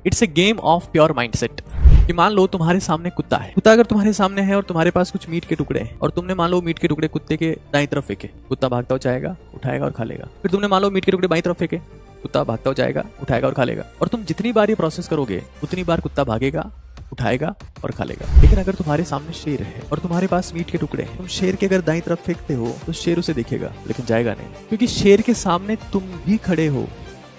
It's a game of pure mindset. कि मान लो तुम्हारे सामने कुत्ता है। कुत्ता अगर तुम्हारे सामने है और तुम्हारे पास कुछ मीट के टुकड़े हैं और तुमने मान लो मीट के टुकड़े कुत्ते के दाईं तरफ फेंके, कुत्ता भागता हुआ जाएगा, उठाएगा और खा लेगा। फिर तुमने मान लो मीट के टुकड़े बाईं तरफ फेंके, कुत्ता भागता हुआ जाएगा, उठाएगा और खा लेगा। और तुम जितनी बार ये प्रोसेस करोगे उतनी बार कुत्ता भागेगा, उठाएगा और खा लेगा। लेकिन अगर तुम्हारे सामने शेर है और तुम्हारे पास मीट के टुकड़े हैं, तुम शेर के अगर दाईं तरफ फेंकते हो तो शेर उसे दिखेगा लेकिन जाएगा नहीं, क्योंकि शेर के सामने तुम भी खड़े हो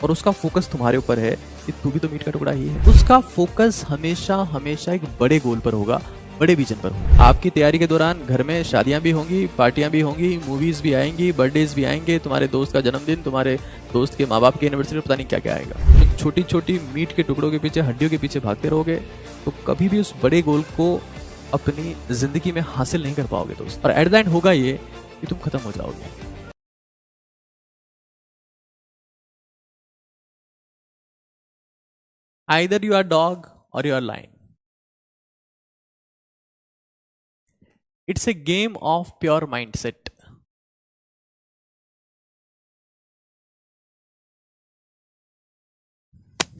और उसका फोकस तुम्हारे ऊपर है कि तू भी तो मीट का टुकड़ा ही है। उसका फोकस हमेशा हमेशा एक बड़े गोल पर होगा, बड़े विजन पर होगा। आपकी तैयारी के दौरान घर में शादियां भी होंगी, पार्टियां भी होंगी, मूवीज भी आएंगी, बर्थडेज भी आएंगे, तुम्हारे दोस्त का जन्मदिन, तुम्हारे दोस्त के माँ बाप की एनिवर्सरी, पता नहीं क्या क्या आएगा। तो छोटी छोटी मीट के टुकड़ों के पीछे, हड्डियों के पीछे भागते रहोगे तो कभी भी उस बड़े गोल को अपनी जिंदगी में हासिल नहीं कर पाओगे दोस्त। और एट द एंड होगा ये कि तुम खत्म हो जाओगे। Either you are dog or you are lion. It's a game of pure mindset.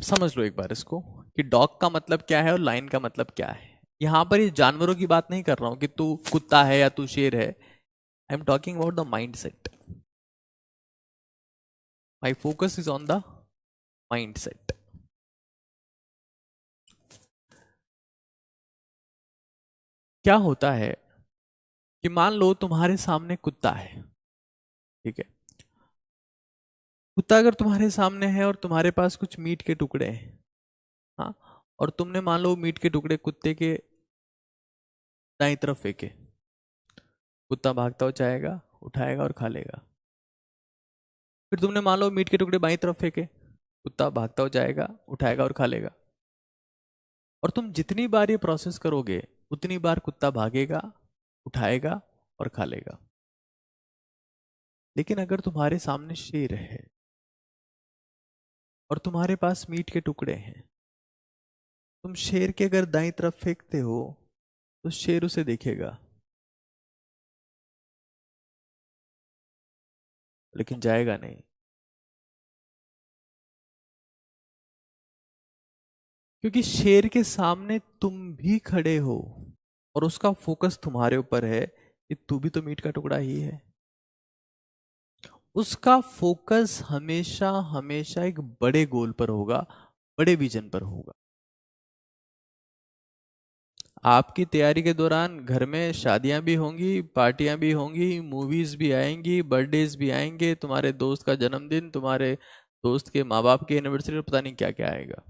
समझ लो एक बार इसको कि डॉग का मतलब क्या है और लाइन का मतलब क्या है। यहां पर ये जानवरों की बात नहीं कर रहा हूं कि तू कुत्ता है या तू शेर है। I am talking about the mind set. My focus is on the mind set. क्या होता है कि मान लो तुम्हारे सामने कुत्ता है, ठीक है। कुत्ता अगर तुम्हारे सामने है और तुम्हारे पास कुछ मीट के टुकड़े हैं, हाँ, और तुमने मान लो मीट के टुकड़े कुत्ते के दाईं तरफ फेंके, कुत्ता भागता हुआ जाएगा, उठाएगा और खा लेगा। फिर तुमने मान लो मीट के टुकड़े बाईं तरफ फेंके, कुत्ता भागता हुआ जाएगा, उठाएगा और खा लेगा। और तुम जितनी बार ये प्रोसेस करोगे उतनी बार कुत्ता भागेगा, उठाएगा और खा लेगा। लेकिन अगर तुम्हारे सामने शेर है और तुम्हारे पास मीट के टुकड़े हैं, तुम शेर के अगर दाईं तरफ फेंकते हो तो शेर उसे देखेगा लेकिन जाएगा नहीं, क्योंकि शेर के सामने तुम भी खड़े हो और उसका फोकस तुम्हारे ऊपर है कि तू भी तो मीट का टुकड़ा ही है। उसका फोकस हमेशा हमेशा एक बड़े गोल पर होगा, बड़े विजन पर होगा। आपकी तैयारी के दौरान घर में शादियां भी होंगी, पार्टियां भी होंगी, मूवीज भी आएंगी, बर्थडेज भी आएंगे, तुम्हारे दोस्त का जन्मदिन, तुम्हारे दोस्त के माँ बाप की एनिवर्सरी, पता नहीं क्या क्या आएगा।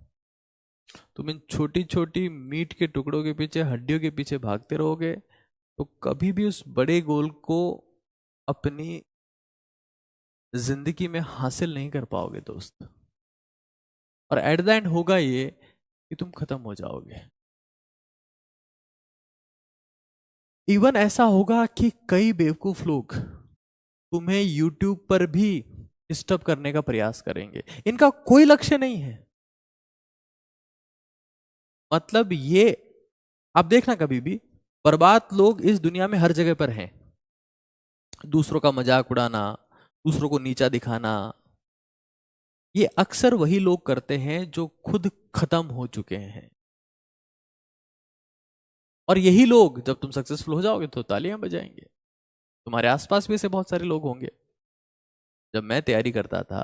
तुम इन छोटी छोटी मीट के टुकड़ों के पीछे, हड्डियों के पीछे भागते रहोगे तो कभी भी उस बड़े गोल को अपनी जिंदगी में हासिल नहीं कर पाओगे दोस्त। और एट द एंड होगा ये कि तुम खत्म हो जाओगे। इवन ऐसा होगा कि कई बेवकूफ लोग तुम्हें यूट्यूब पर भी डिस्टर्ब करने का प्रयास करेंगे। इनका कोई लक्ष्य नहीं है। मतलब ये आप देखना, कभी भी बर्बाद लोग इस दुनिया में हर जगह पर हैं। दूसरों का मजाक उड़ाना, दूसरों को नीचा दिखाना, ये अक्सर वही लोग करते हैं जो खुद खत्म हो चुके हैं। और यही लोग जब तुम सक्सेसफुल हो जाओगे तो तालियां बजाएंगे। तुम्हारे आसपास भी ऐसे बहुत सारे लोग होंगे। जब मैं तैयारी करता था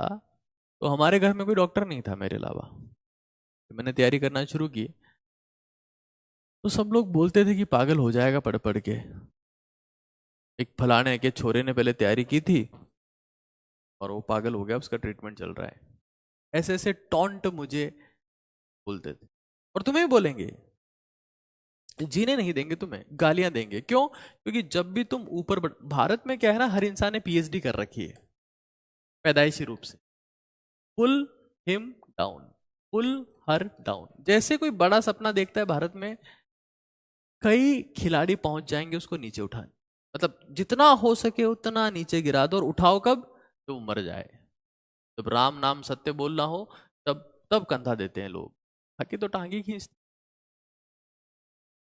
तो हमारे घर में कोई डॉक्टर नहीं था मेरे अलावा। जब मैंने तैयारी करना शुरू की तो सब लोग बोलते थे कि पागल हो जाएगा पढ़ पढ़ के। एक फलाने के छोरे ने पहले तैयारी की थी और वो पागल हो गया, उसका ट्रीटमेंट चल रहा है। ऐसे ऐसे टॉन्ट मुझे बोलते थे। और तुम्हें भी बोलेंगे, जीने नहीं देंगे, तुम्हें गालियां देंगे। क्यों? क्योंकि जब भी तुम ऊपर भारत में क्या है ना, हर इंसान ने पीएचडी कर रखी है पैदाइशी रूप से। पुल हिम डाउन, पुल हर डाउन। जैसे कोई बड़ा सपना देखता है भारत में, कई खिलाड़ी पहुंच जाएंगे उसको नीचे उठाने। मतलब जितना हो सके उतना नीचे गिरा दो। और उठाओ कब? जब वो मर जाए, जब राम नाम सत्य बोलना हो, तब तब कंधा देते हैं लोग। बाकी तो टांगी खींचते।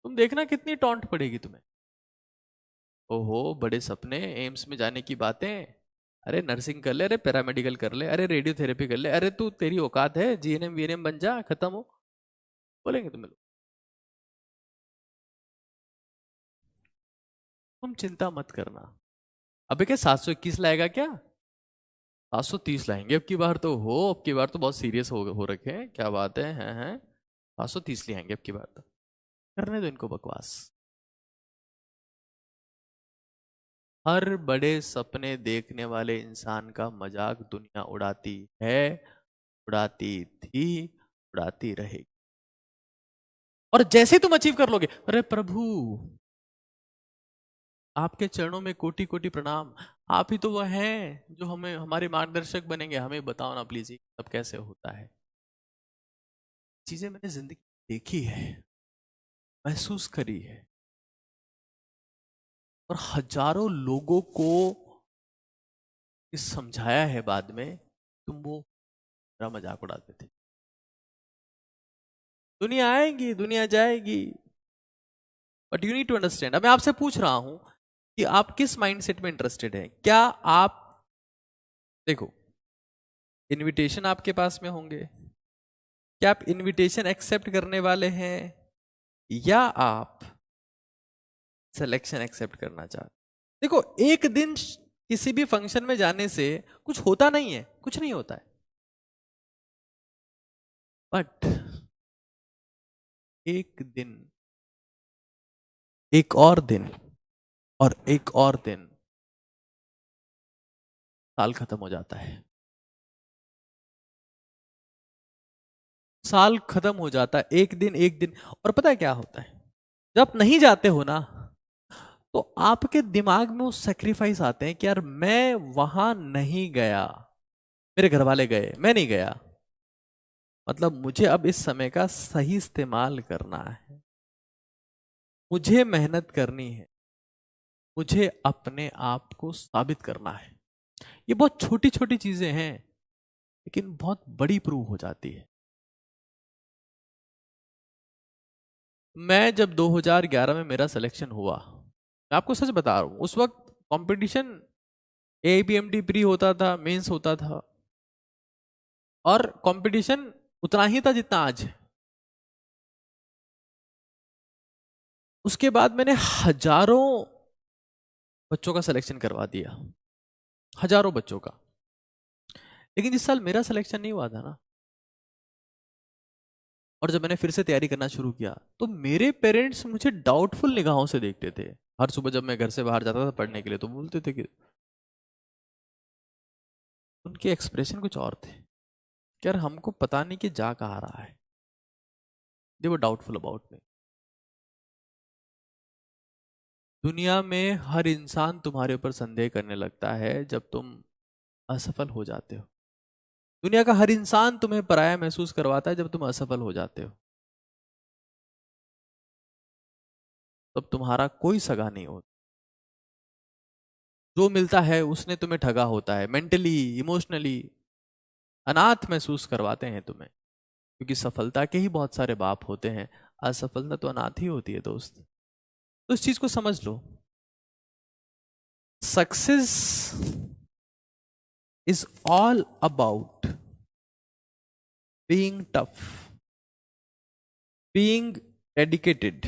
तुम देखना कितनी टॉन्ट पड़ेगी तुम्हें। ओहो बड़े सपने, एम्स में जाने की बातें, अरे नर्सिंग कर ले, अरे पैरामेडिकल कर ले, अरे रेडियोथेरेपी कर ले, अरे तू तेरी औकात है जीएनएम वीएनएम बन जा, खत्म हो। बोलेंगे तुम्हें लोग। तुम चिंता मत करना। अबे क्या 721 लाएगा क्या? 730 लाएंगे अब की बार तो। हो अब की बार तो बहुत सीरियस हो रखे हैं, क्या बात है, हैं 730 लाएंगे अब की बार तो। करने दो इनको बकवास। हर बड़े सपने देखने वाले इंसान का मजाक दुनिया उड़ाती है, उड़ाती थी, उड़ाती रहेगी। और जैसे तुम अचीव कर लोगे, अरे प्रभु आपके चरणों में कोटि कोटि प्रणाम। आप ही तो वह हैं जो हमें हमारे मार्गदर्शक बनेंगे, हमें बताओ ना प्लीज सब कैसे होता है। चीजें मैंने जिंदगी में देखी है, महसूस करी है, और हजारों लोगों को ये समझाया है बाद में। तुम वो मेरा मजाक उड़ाते थे। दुनिया आएगी, दुनिया जाएगी, but you need to understand. अब मैं आपसे पूछ रहा हूं कि आप किस माइंडसेट में इंटरेस्टेड हैं। क्या आप, देखो, इनविटेशन आपके पास में होंगे, क्या आप इनविटेशन एक्सेप्ट करने वाले हैं, या आप सिलेक्शन एक्सेप्ट करना चाहते हैं? देखो, एक दिन किसी भी फंक्शन में जाने से कुछ होता नहीं है, कुछ नहीं होता है, बट एक दिन, एक और दिन, और एक और दिन, साल खत्म हो जाता है। साल खत्म हो जाता है, एक दिन एक दिन। और पता है क्या होता है, जब नहीं जाते हो ना, तो आपके दिमाग में वो सेक्रीफाइस आते हैं कि यार मैं वहां नहीं गया, मेरे घर वाले गए, मैं नहीं गया, मतलब मुझे अब इस समय का सही इस्तेमाल करना है, मुझे मेहनत करनी है, मुझे अपने आप को साबित करना है। ये बहुत छोटी छोटी चीजें हैं, लेकिन बहुत बड़ी प्रूव हो जाती है। मैं जब 2011 में मेरा सिलेक्शन हुआ, मैं आपको सच बता रहा हूं, उस वक्त कंपटीशन ABMD प्री होता था, मेंस होता था, और कंपटीशन उतना ही था जितना आज है। उसके बाद मैंने हजारों बच्चों का सिलेक्शन करवा दिया, हजारों बच्चों का। लेकिन जिस साल मेरा सिलेक्शन नहीं हुआ था ना, और जब मैंने फिर से तैयारी करना शुरू किया, तो मेरे पेरेंट्स मुझे डाउटफुल निगाहों से देखते थे। हर सुबह जब मैं घर से बाहर जाता था पढ़ने के लिए, तो बोलते थे कि, उनके एक्सप्रेशन कुछ और थे कि यार हमको पता नहीं कि जा कहाँ रहा है। दे वर डाउटफुल अबाउट मी। दुनिया में हर इंसान तुम्हारे ऊपर संदेह करने लगता है जब तुम असफल हो जाते हो। दुनिया का हर इंसान तुम्हें पराया महसूस करवाता है जब तुम असफल हो जाते हो। तब तुम्हारा कोई सगा नहीं होता। जो मिलता है उसने तुम्हें ठगा होता है, मेंटली, इमोशनली अनाथ महसूस करवाते हैं तुम्हें, क्योंकि सफलता के ही बहुत सारे बाप होते हैं, असफलता तो अनाथ ही होती है दोस्त। तो इस चीज को समझ लो, success is all about being tough, being dedicated,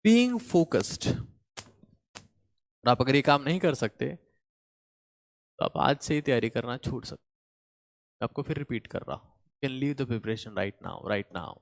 being focused. और आप अगर ये काम नहीं कर सकते, तो आप आज से ही तैयारी करना छोड़ सकते। मैं आपको फिर रिपीट कर रहा हूँ, can leave the preparation right now, right now.